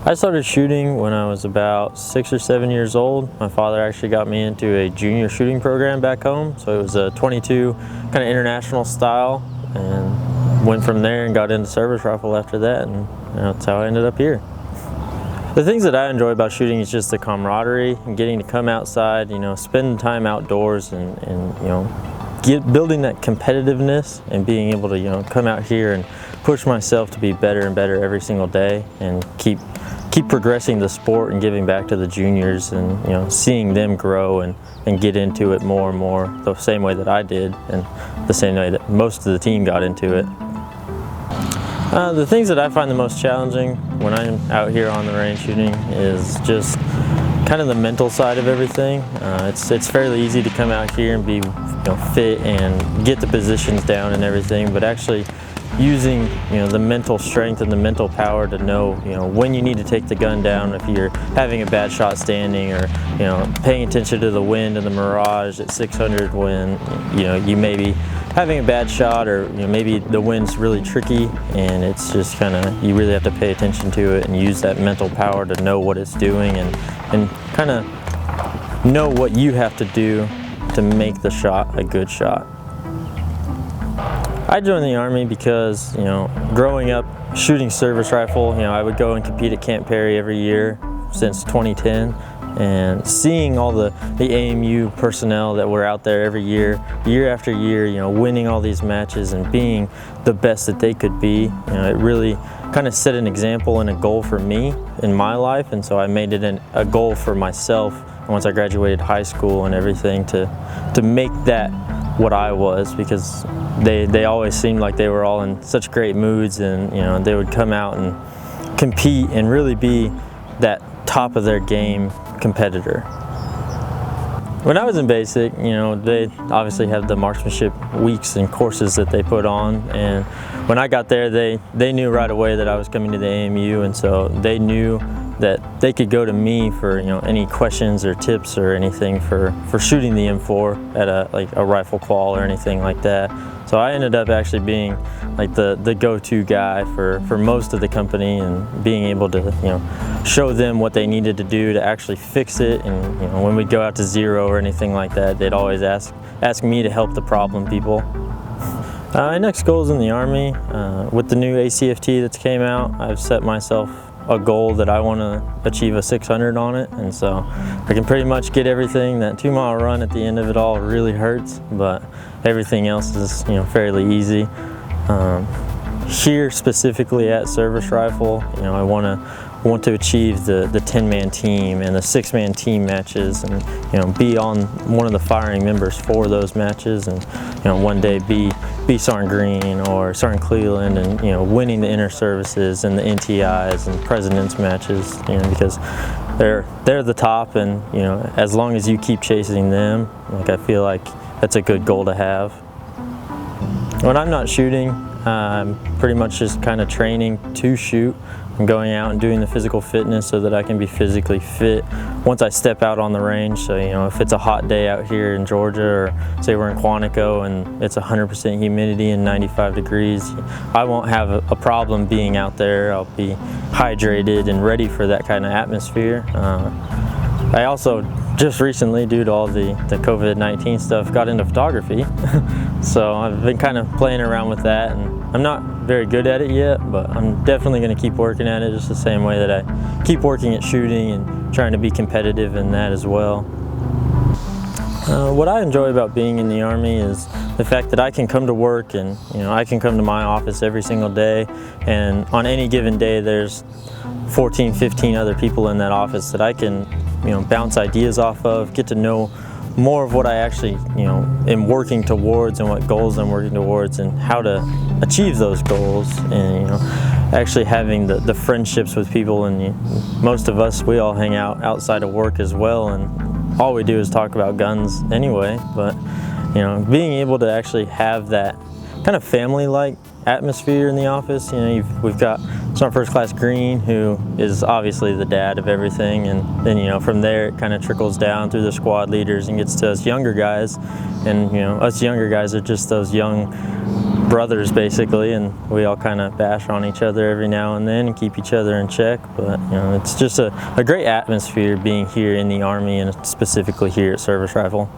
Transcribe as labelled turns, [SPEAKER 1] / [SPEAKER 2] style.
[SPEAKER 1] I started shooting when I was about 6 or 7 years old. My father actually got me into a junior shooting program back home. So it was a 22 kind of international style, and went from there and got into service rifle after that, and that's how I ended up here. The things that I enjoy about shooting is just the camaraderie and getting to come outside, spending time outdoors and building that competitiveness and being able to, come out here and push myself to be better and better every single day and keep progressing the sport and giving back to the juniors and, seeing them grow and get into it more and more the same way that I did and the same way that most of the team got into it. The things that I find the most challenging when I'm out here on the range shooting is just kind of the mental side of everything. It's fairly easy to come out here and be fit and get the positions down and everything, but actually using the mental strength and the mental power to know when you need to take the gun down if you're having a bad shot standing, or paying attention to the wind and the mirage at 600 when you may be having a bad shot, or maybe the wind's really tricky and it's just you really have to pay attention to it and use that mental power to know what it's doing and kind of know what you have to do to make the shot a good shot. I joined the Army because, growing up shooting service rifle, I would go and compete at Camp Perry every year since 2010, and seeing all the AMU personnel that were out there every year after year, winning all these matches and being the best that they could be, it really kind of set an example and a goal for me in my life, and so I made it a goal for myself once I graduated high school and everything to make that what I was, because they always seemed like they were all in such great moods, and they would come out and compete and really be that top of their game competitor. When I was in basic, they obviously have the marksmanship weeks and courses that they put on, and when I got there they knew right away that I was coming to the AMU, and so they knew that they could go to me for any questions or tips or anything for shooting the M4 at a rifle qual or anything like that. So I ended up actually being like the go-to guy for most of the company, and being able to show them what they needed to do to actually fix it. And when we'd go out to zero or anything like that, they'd always ask me to help the problem people. My next goal is in the Army. With the new ACFT that's came out, I've set myself a goal that I want to achieve a 600 on it, and so I can pretty much get everything. That 2-mile run at the end of it all really hurts, but everything else is fairly easy. Here specifically at Service Rifle, I want to achieve the 10-man team and the 6-man team matches, and be on one of the firing members for those matches, and one day be Sergeant Green or Sergeant Cleveland, and winning the Interservices and the NTIs and President's matches, because they're the top, and as long as you keep chasing them, I feel like that's a good goal to have. When I'm not shooting, I'm pretty much just kind of training to shoot. I'm going out and doing the physical fitness so that I can be physically fit once I step out on the range. So if it's a hot day out here in Georgia, or say we're in Quantico and it's 100% humidity and 95 degrees, I won't have a problem being out there. I'll be hydrated and ready for that kind of atmosphere. I also just recently, due to all the COVID-19 stuff, got into photography. So I've been kind of playing around with that, and I'm not very good at it yet, but I'm definitely going to keep working at it just the same way that I keep working at shooting and trying to be competitive in that as well. What I enjoy about being in the Army is the fact that I can come to work, and I can come to my office every single day, and on any given day there's 14, 15 other people in that office that I can bounce ideas off of, get to know more of what I actually am working towards, and what goals I'm working towards, and how to achieve those goals, and actually having the friendships with people. And most of us, we all hang out outside of work as well, and all we do is talk about guns anyway, but being able to actually have that kind of family-like atmosphere in the office. We've got Sergeant First Class Green, who is obviously the dad of everything, and then from there it kind of trickles down through the squad leaders and gets to us younger guys, and us younger guys are just those young brothers basically, and we all kind of bash on each other every now and then and keep each other in check. But you know, it's just a great atmosphere being here in the Army, and specifically here at Service Rifle.